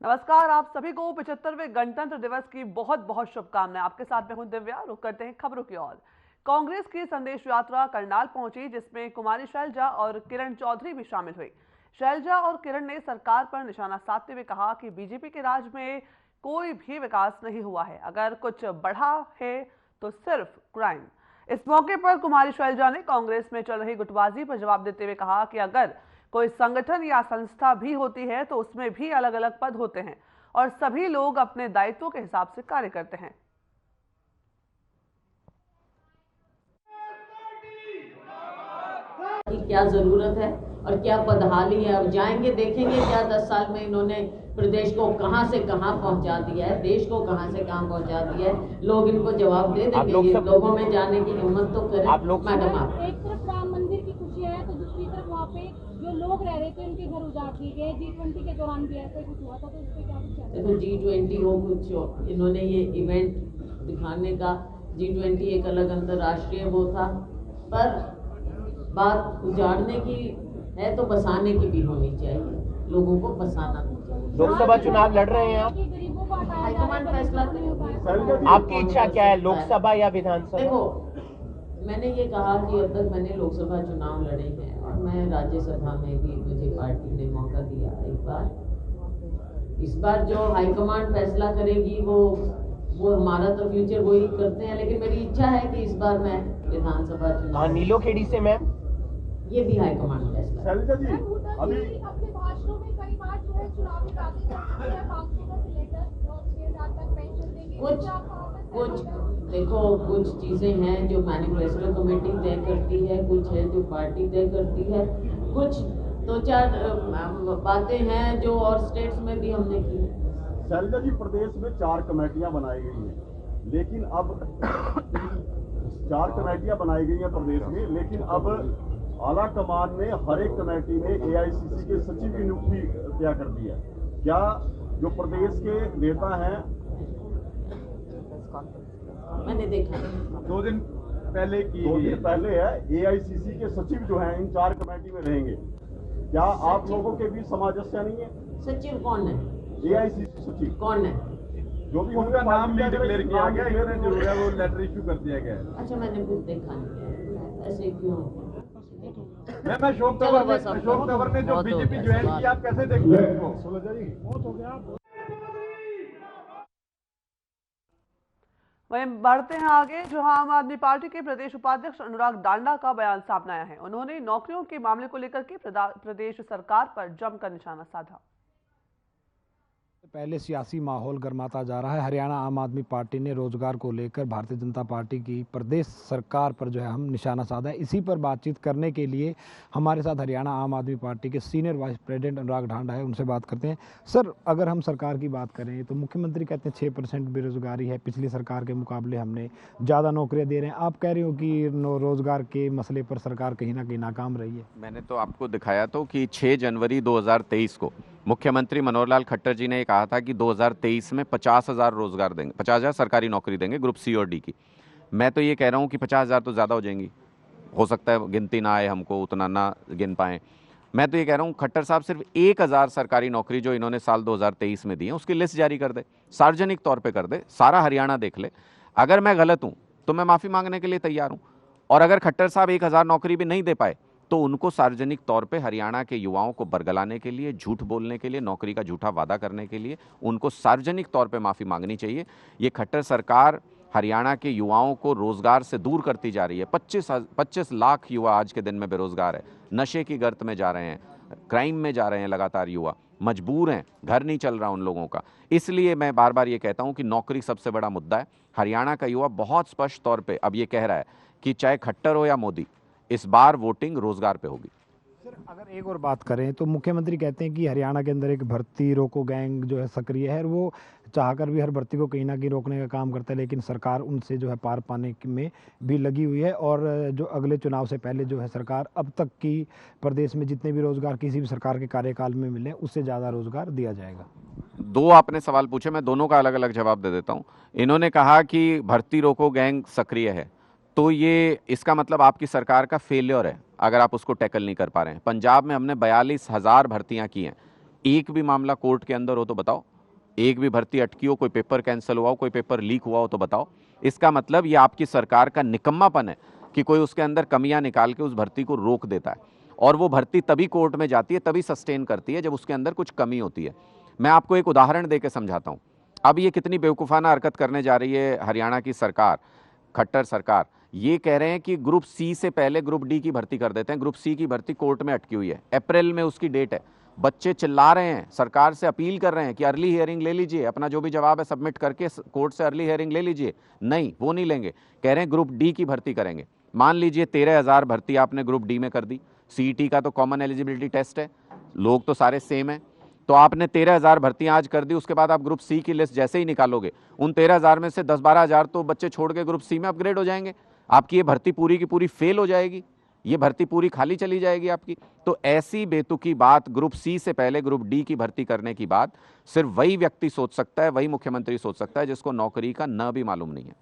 नमस्कार, आप सभी को 75वें गणतंत्र दिवस की बहुत बहुत शुभकामनाएं। आपके साथ में हूं दिव्या। रुक करते हैं खबरों की ओर। कांग्रेस की संदेश यात्रा करनाल पहुंची, जिसमें कुमारी शैलजा और किरण चौधरी भी शामिल हुई। शैलजा और किरण ने सरकार पर निशाना साधते हुए कहा कि बीजेपी के राज में कोई भी विकास नहीं हुआ है, अगर कुछ बढ़ा है तो सिर्फ क्राइम। इस मौके पर कुमारी शैलजा ने कांग्रेस में चल रही गुटबाजी पर जवाब देते हुए कहा कि अगर कोई संगठन या संस्था भी होती है तो उसमें भी अलग अलग पद होते हैं और सभी लोग अपने दायित्वों के हिसाब से कार्य करते हैं। की क्या जरूरत है और क्या बदहाली है। अब जाएंगे देखेंगे क्या 10 साल में इन्होंने प्रदेश को कहां से कहां पहुंचा दिया है, देश को कहां से कहां पहुंचा दिया है। लोग इनको जवाब दे देंगे। लोगों में जाने की हिम्मत तो करें। मैडम, आप एक तरफ राम मंदिर की खुशी है तो दूसरी तरफ वहाँ पे जो लोग रह रहे थे उनके घर उजाड़ दिए गए। G20 के दौरान भी ऐसा कुछ हुआ था, तो उस पर क्या कुछ है? देखो, G20 हो कुछ हो, इन्होंने ये इवेंट दिखाने का, G20 एक अलग अंतर्राष्ट्रीय वो था, पर बात उजाड़ने की है तो बसाने की भी होनी चाहिए। लोगों को बसाना भी चाहिए। लोकसभा चुनाव लड़ रहे हैं आप, गरीबों को हटाया हाईकमान फैसला करें। आपकी इच्छा क्या है, लोकसभा या विधानसभा? देखो, मैंने ये कहा कि अब तक मैंने लोकसभा चुनाव लड़े हैं और मैं राज्यसभा में भी मुझे पार्टी ने मौका दिया एक बार। इस बार जो हाईकमान फैसला करेगी वो हमारा तो फ्यूचर वही करते हैं, लेकिन मेरी इच्छा है कि इस बार मैं विधानसभा चुनाव। नीलोखेड़ी से मैम, ये भी हाईकमान फैसला। शैलजा जी अभी अपने भाषणों में कई बार जो है चुनावी वादे करती है, 500 का सिलेंडर और 6,000 तक पेंशन देंगे। कुछ देखो, कुछ चीजें हैं जो मैनिफेस्टो कमेटी तय करती है, कुछ है जो पार्टी तय करती है, कुछ दो चार बातें हैं जो और स्टेट्स में भी हमने की। शैलजा जी, प्रदेश में 4 कमेटियां बनाई गई हैं, लेकिन अब 4 कमेटियां बनाई गई हैं प्रदेश में, लेकिन अब आला कमान ने हर एक कमेटी में AICC के सचिव की नियुक्ति तय कर दी है। क्या जो प्रदेश के नेता हैं, मैंने देखा 2 दिन पहले है, AICC के सचिव जो हैं इन 4 कमेटी में रहेंगे। क्या आप लोगों के बीच सामंजस्य नहीं है? सचिव कौन है? AICC सचिव कौन है? जो भी उनका नाम नहीं डिक्लेयर किया गया, इन्होंने जो है वो लेटर इश्यू कर दिया गया है। अच्छा, मैंने कुछ देखा नहीं, ऐसे क्यों? मैं अशोक तंवर ने जो बीजेपी ज्वाइन की, आप कैसे देखते हैं इसको? वहीं बढ़ते हैं आगे, जहां आम आदमी पार्टी के प्रदेश उपाध्यक्ष अनुराग डांडा का बयान सामने आया है। उन्होंने नौकरियों के मामले को लेकर के प्रदेश सरकार पर जमकर निशाना साधा। पहले सियासी माहौल गर्माता जा रहा है। हरियाणा आम आदमी पार्टी ने रोजगार को लेकर भारतीय जनता पार्टी की प्रदेश सरकार पर जो है हम निशाना साधा है। इसी पर बातचीत करने के लिए हमारे साथ हरियाणा आम आदमी पार्टी के सीनियर वाइस प्रेसिडेंट अनुराग ढांडा है, उनसे बात करते हैं। सर, अगर हम सरकार की बात करें तो मुख्यमंत्री कहते हैं 6% बेरोजगारी है, पिछली सरकार के मुकाबले हमने ज़्यादा नौकरियाँ दे रहे हैं। आप कह रहे हो कि रोजगार के मसले पर सरकार कहीं ना कहीं नाकाम रही है। मैंने तो आपको दिखाया तो कि 6 जनवरी 2023 को मुख्यमंत्री मनोहर लाल खट्टर जी ने कहा था कि 2023 में 50,000 रोजगार देंगे, 50,000 सरकारी नौकरी देंगे ग्रुप C और D की। मैं तो ये कह रहा हूँ कि 50,000 तो ज़्यादा हो जाएंगी, हो सकता है गिनती ना आए, हमको उतना ना गिन पाएँ। मैं तो ये कह रहा हूँ खट्टर साहब सिर्फ 1,000 सरकारी नौकरी जो इन्होंने साल 2023 में दी है उसकी लिस्ट जारी कर दे, सार्वजनिक तौर पर कर दे, सारा हरियाणा देख ले। अगर मैं गलत हूँ तो मैं माफ़ी मांगने के लिए तैयार हूँ, और अगर खट्टर साहब 1,000 नौकरी भी नहीं दे पाए तो उनको सार्वजनिक तौर पे हरियाणा के युवाओं को बरगलाने के लिए, झूठ बोलने के लिए, नौकरी का झूठा वादा करने के लिए उनको सार्वजनिक तौर पे माफ़ी मांगनी चाहिए। ये खट्टर सरकार हरियाणा के युवाओं को रोजगार से दूर करती जा रही है। 25 लाख युवा आज के दिन में बेरोजगार है, नशे की गर्त में जा रहे हैं, क्राइम में जा रहे हैं, लगातार युवा मजबूर हैं, घर नहीं चल रहा उन लोगों का। इसलिए मैं बार बार ये कहता हूँ कि नौकरी सबसे बड़ा मुद्दा है। हरियाणा का युवा बहुत स्पष्ट तौर पर अब ये कह रहा है कि चाहे खट्टर हो या मोदी, इस बार वोटिंग रोजगार पे होगी। सर, अगर एक और बात करें तो मुख्यमंत्री कहते हैं कि हरियाणा के अंदर एक भर्ती रोको गैंग जो है सक्रिय है और वो चाहकर भी हर भर्ती को कहीं ना कहीं रोकने का काम करता है, लेकिन सरकार उनसे जो है पार पाने में भी लगी हुई है। और जो अगले चुनाव से पहले जो है सरकार अब तक की प्रदेश में जितने भी रोजगार किसी भी सरकार के कार्यकाल में मिले उससे ज़्यादा रोजगार दिया जाएगा। 2 आपने सवाल पूछे, मैं दोनों का अलग अलग जवाब दे देता हूँ। इन्होंने कहा कि भर्ती रोको गैंग सक्रिय है, तो ये इसका मतलब आपकी सरकार का फेलियर है अगर आप उसको टैकल नहीं कर पा रहे हैं। पंजाब में हमने 42,000 भर्तियां की हैं, एक भी मामला कोर्ट के अंदर हो तो बताओ, एक भी भर्ती अटकी हो, कोई पेपर कैंसिल हुआ हो, कोई पेपर लीक हुआ हो तो बताओ। इसका मतलब ये आपकी सरकार का निकम्मापन है कि कोई उसके अंदर कमियां निकाल के उस भर्ती को रोक देता है, और वो भर्ती तभी कोर्ट में जाती है, तभी सस्टेन करती है जब उसके अंदर कुछ कमी होती है। मैं आपको एक उदाहरण देकर समझाता हूँ। अब ये कितनी बेवकूफ़ाना हरकत करने जा रही है हरियाणा की सरकार, खट्टर सरकार। ये कह रहे हैं कि ग्रुप सी से पहले ग्रुप डी की भर्ती कर देते हैं। ग्रुप सी की भर्ती कोर्ट में अटकी हुई है, अप्रैल में उसकी डेट है। बच्चे चिल्ला रहे हैं, सरकार से अपील कर रहे हैं कि अर्ली हियरिंग ले लीजिए, अपना जो भी जवाब है सबमिट करके कोर्ट से अर्ली हियरिंग ले लीजिए। नहीं, वो नहीं लेंगे, कह रहे हैं ग्रुप डी की भर्ती करेंगे। मान लीजिए 13,000 भर्ती आपने ग्रुप डी में कर दी। सीईटी का तो कॉमन एलिजिबिलिटी टेस्ट है, लोग तो सारे सेम हैं, तो आपने 13,000 भर्तियां आज कर दी। उसके बाद आप ग्रुप सी की लिस्ट जैसे ही निकालोगे, उन 13,000 में से 10-12 हज़ार तो बच्चे छोड़ के ग्रुप सी में अपग्रेड हो जाएंगे। आपकी ये भर्ती पूरी की पूरी फेल हो जाएगी, ये भर्ती पूरी खाली चली जाएगी आपकी। तो ऐसी बेतुकी बात ग्रुप सी से पहले ग्रुप डी की भर्ती करने की बात सिर्फ वही व्यक्ति सोच सकता है, वही मुख्यमंत्री सोच सकता है जिसको नौकरी का न भी मालूम नहीं है।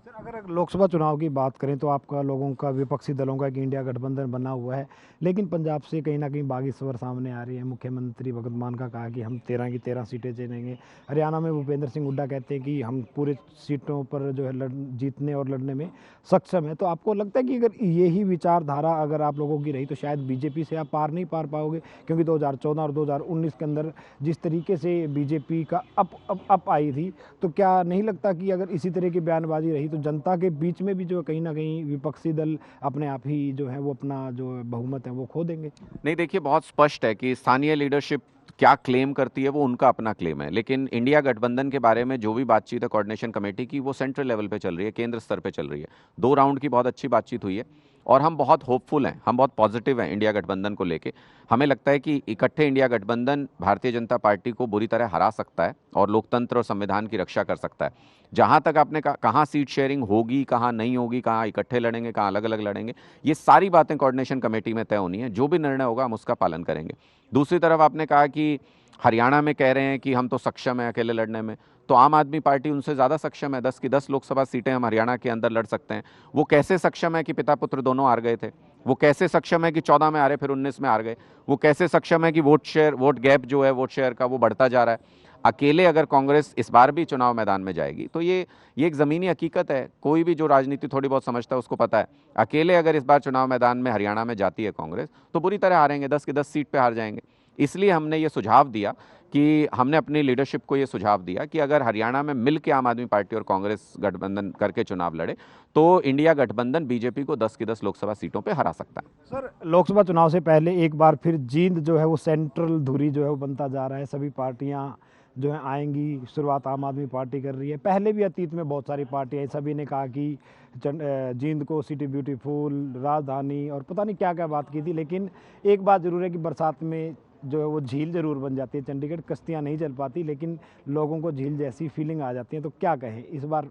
सर, अगर लोकसभा चुनाव की बात करें तो आपका लोगों का, विपक्षी दलों का एक इंडिया गठबंधन बना हुआ है, लेकिन पंजाब से कहीं ना कहीं बागी स्वर सामने आ रही है। मुख्यमंत्री भगवंत मान का कहा कि हम 13 की 13 सीटें जीतेंगे। हरियाणा में भूपेंद्र सिंह हुड्डा कहते हैं कि हम पूरे सीटों पर जो है जीतने और लड़ने में सक्षम है। तो आपको लगता है कि अगर यही विचारधारा अगर आप लोगों की रही तो शायद बीजेपी से आप पार नहीं पार पाओगे? क्योंकि 2014 और 2019 के अंदर जिस तरीके से बीजेपी का अप आई थी, तो क्या नहीं लगता कि अगर इसी तरह की बयानबाजी रही तो जनता के बीच में भी जो कहीं ना कहीं विपक्षी दल अपने आप ही जो है वो अपना जो बहुमत है वो खो देंगे? नहीं, देखिए, बहुत स्पष्ट है कि स्थानीय लीडरशिप क्या क्लेम करती है वो उनका अपना क्लेम है, लेकिन इंडिया गठबंधन के बारे में जो भी बातचीत है कोऑर्डिनेशन कमेटी की, वो सेंट्रल लेवल पे चल रही है, केंद्र स्तर पे चल रही है। 2 राउंड की बहुत अच्छी बातचीत हुई है और हम बहुत होपफुल हैं, हम बहुत पॉजिटिव हैं इंडिया गठबंधन को लेके। हमें लगता है कि इकट्ठे इंडिया गठबंधन भारतीय जनता पार्टी को बुरी तरह हरा सकता है और लोकतंत्र और संविधान की रक्षा कर सकता है। जहां तक आपने कहाँ सीट शेयरिंग होगी, कहाँ नहीं होगी, कहाँ इकट्ठे लड़ेंगे, कहाँ अलग अलग लड़ेंगे, ये सारी बातें कोऑर्डिनेशन कमेटी में तय होनी है। जो भी निर्णय होगा हम उसका पालन करेंगे। दूसरी तरफ आपने कहा कि हरियाणा में कह रहे हैं कि हम तो सक्षम हैं अकेले लड़ने में, तो आम आदमी पार्टी उनसे ज़्यादा सक्षम है। 10 की 10 लोकसभा सीटें हम हरियाणा के अंदर लड़ सकते हैं। वो कैसे सक्षम है कि पिता पुत्र दोनों हार गए थे? वो कैसे सक्षम है कि 14 में हारे फिर 19 में हार गए? वो कैसे सक्षम है कि वोट गैप जो है वोट शेयर का वो बढ़ता जा रहा है? अकेले अगर कांग्रेस इस बार भी चुनाव मैदान में जाएगी तो ये एक ज़मीनी हकीकत है। कोई भी जो राजनीति थोड़ी बहुत समझता है उसको पता है, अकेले अगर इस बार चुनाव मैदान में हरियाणा में जाती है कांग्रेस तो बुरी तरह हारेंगे, 10 की 10 सीट पे हार जाएंगे। इसलिए हमने ये सुझाव दिया कि हमने अपनी लीडरशिप को ये सुझाव दिया कि अगर हरियाणा में मिल के आम आदमी पार्टी और कांग्रेस गठबंधन करके चुनाव लड़े तो इंडिया गठबंधन बीजेपी को 10 की 10 लोकसभा सीटों पे हरा सकता है। सर, लोकसभा चुनाव से पहले एक बार फिर जींद जो है वो सेंट्रल धुरी जो है वो बनता जा रहा है। सभी पार्टियां जो है आएंगी, शुरुआत आम आदमी पार्टी कर रही है। पहले भी अतीत में बहुत सारी पार्टियां, सभी ने कहा कि जींद को सिटी ब्यूटीफुल, राजधानी और पता नहीं क्या क्या बात की थी। लेकिन एक बात ज़रूर है कि बरसात में जो है वो झील ज़रूर बन जाती है चंडीगढ़। कश्तियाँ नहीं चल पाती लेकिन लोगों को झील जैसी फीलिंग आ जाती है। तो क्या कहें, इस बार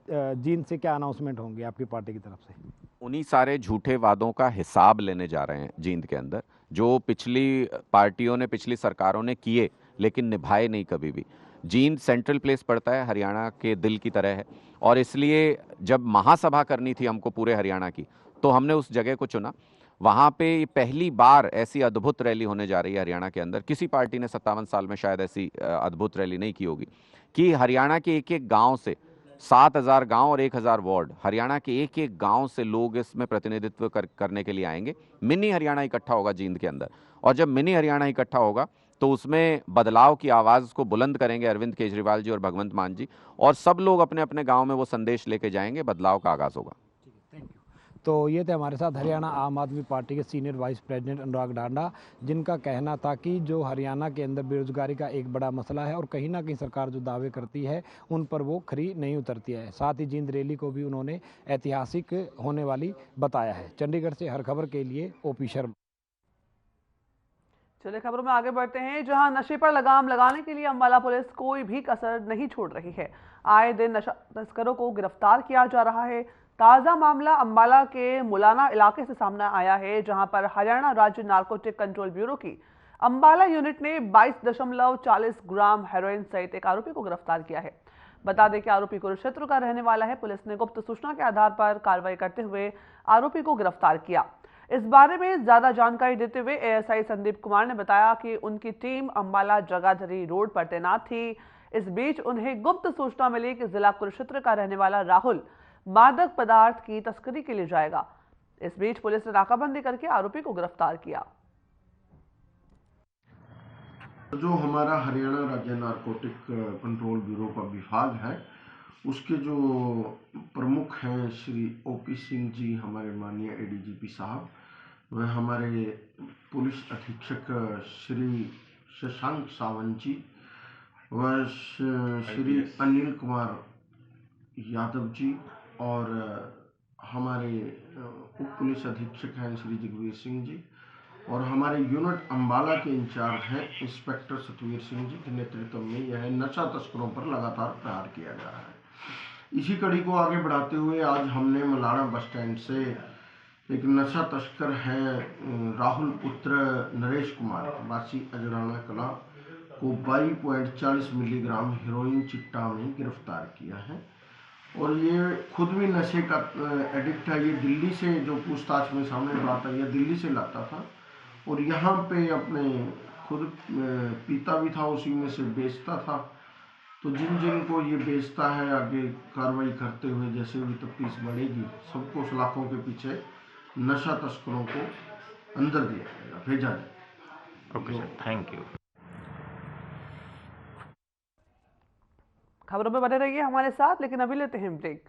जींद से क्या अनाउंसमेंट होंगे आपकी पार्टी की तरफ से? उन्हीं सारे झूठे वादों का हिसाब लेने जा रहे हैं जींद के अंदर, जो पिछली पार्टियों ने, पिछली सरकारों ने किए लेकिन निभाए नहीं कभी भी। जींद सेंट्रल प्लेस पड़ता है, हरियाणा के दिल की तरह है, और इसलिए जब महासभा करनी थी हमको पूरे हरियाणा की तो हमने उस जगह को चुना। वहाँ पे पहली बार ऐसी अद्भुत रैली होने जा रही है हरियाणा के अंदर। किसी पार्टी ने 57 साल में शायद ऐसी अद्भुत रैली नहीं की होगी कि हरियाणा के एक एक गांव से, 7,000 गांव और 1,000 वार्ड, हरियाणा के एक एक गांव से लोग इसमें प्रतिनिधित्व करने के लिए आएंगे। मिनी हरियाणा इकट्ठा होगा जींद के अंदर, और जब मिनी हरियाणा इकट्ठा होगा तो उसमें बदलाव की आवाज़ को बुलंद करेंगे अरविंद केजरीवाल जी और भगवंत मान जी, और सब लोग अपने अपने गाँव में वो संदेश लेके जाएंगे, बदलाव का आगाज़ होगा। तो ये थे हमारे साथ हरियाणा आम आदमी पार्टी के सीनियर वाइस प्रेसिडेंट अनुराग ढांडा, जिनका कहना था कि जो हरियाणा के अंदर बेरोजगारी का एक बड़ा मसला है और कहीं ना कहीं सरकार जो दावे करती है उन पर वो खरी नहीं उतरती है। साथ ही जींद रैली को भी उन्होंने ऐतिहासिक होने वाली बताया है। चंडीगढ़ से हर खबर के लिए ओपी शर्मा। चलिए खबरों में आगे बढ़ते हैं, जहां नशे पर लगाम लगाने के लिए अम्बाला पुलिस कोई भी कसर नहीं छोड़ रही है। आए दिन नशा तस्करों को गिरफ्तार किया जा रहा है। ताज़ा मामला अम्बाला के मुलाना इलाके से सामने आया है, जहां पर हरियाणा राज्य नारकोटिक कंट्रोल ब्यूरो की अम्बाला यूनिट ने 22.40 ग्राम हेरोइन सहित एक आरोपी को गिरफ्तार किया है। बता दें कि आरोपी कुरुक्षेत्र का रहने वाला है। पुलिस ने गुप्त सूचना के आधार पर कार्रवाई करते हुए आरोपी को गिरफ्तार किया। इस बारे में ज्यादा जानकारी देते हुए एएसआई संदीप कुमार ने बताया कि उनकी टीम अंबाला जगाधरी रोड पर तैनात थी। इस बीच उन्हें गुप्त सूचना मिली कि जिला कुरुक्षेत्र का रहने वाला राहुल मादक पदार्थ की तस्करी के लिए जाएगा। इस बीच पुलिस ने नाकाबंदी करके आरोपी को गिरफ्तार किया। जो हमारा हरियाणा राज्य नारकोटिक कंट्रोल ब्यूरो का विभाग है, उसके जो प्रमुख हैं श्री ओपी सिंह जी, हमारे माननीय एडीजीपी साहब, वह हमारे पुलिस अधीक्षक श्री शशांक सावंत जी, वह श्री अनिल कुमार यादव जी, और हमारे उप पुलिस अधीक्षक हैं श्री जगवीर सिंह जी, और हमारे यूनिट अंबाला के इंचार्ज हैं इंस्पेक्टर सतवीर सिंह जी के नेतृत्व में यह नशा तस्करों पर लगातार प्रहार किया जा रहा है। इसी कड़ी को आगे बढ़ाते हुए आज हमने मलाड़ा बस स्टैंड से एक नशा तस्कर है राहुल पुत्र नरेश कुमार वासी अजराना कला को 22.40 मिलीग्राम हेरोइन चिट्टा में गिरफ्तार किया है। और ये खुद भी नशे का एडिक्ट है। ये दिल्ली से, जो पूछताछ में सामने बात आई है, दिल्ली से लाता था और यहाँ पे अपने खुद पीता भी था, उसी में से बेचता था। तो जिन को ये बेचता है, आगे कार्रवाई करते हुए जैसे भी तफ्तीश बढ़ेगी, सबको सलाखों के पीछे नशा तस्करों को अंदर दिया जाएगा, भेजा जाएगा। Okay sir, thank you. खबरों में बने रहिए हमारे साथ, लेकिन अभी लेते हैं ब्रेक।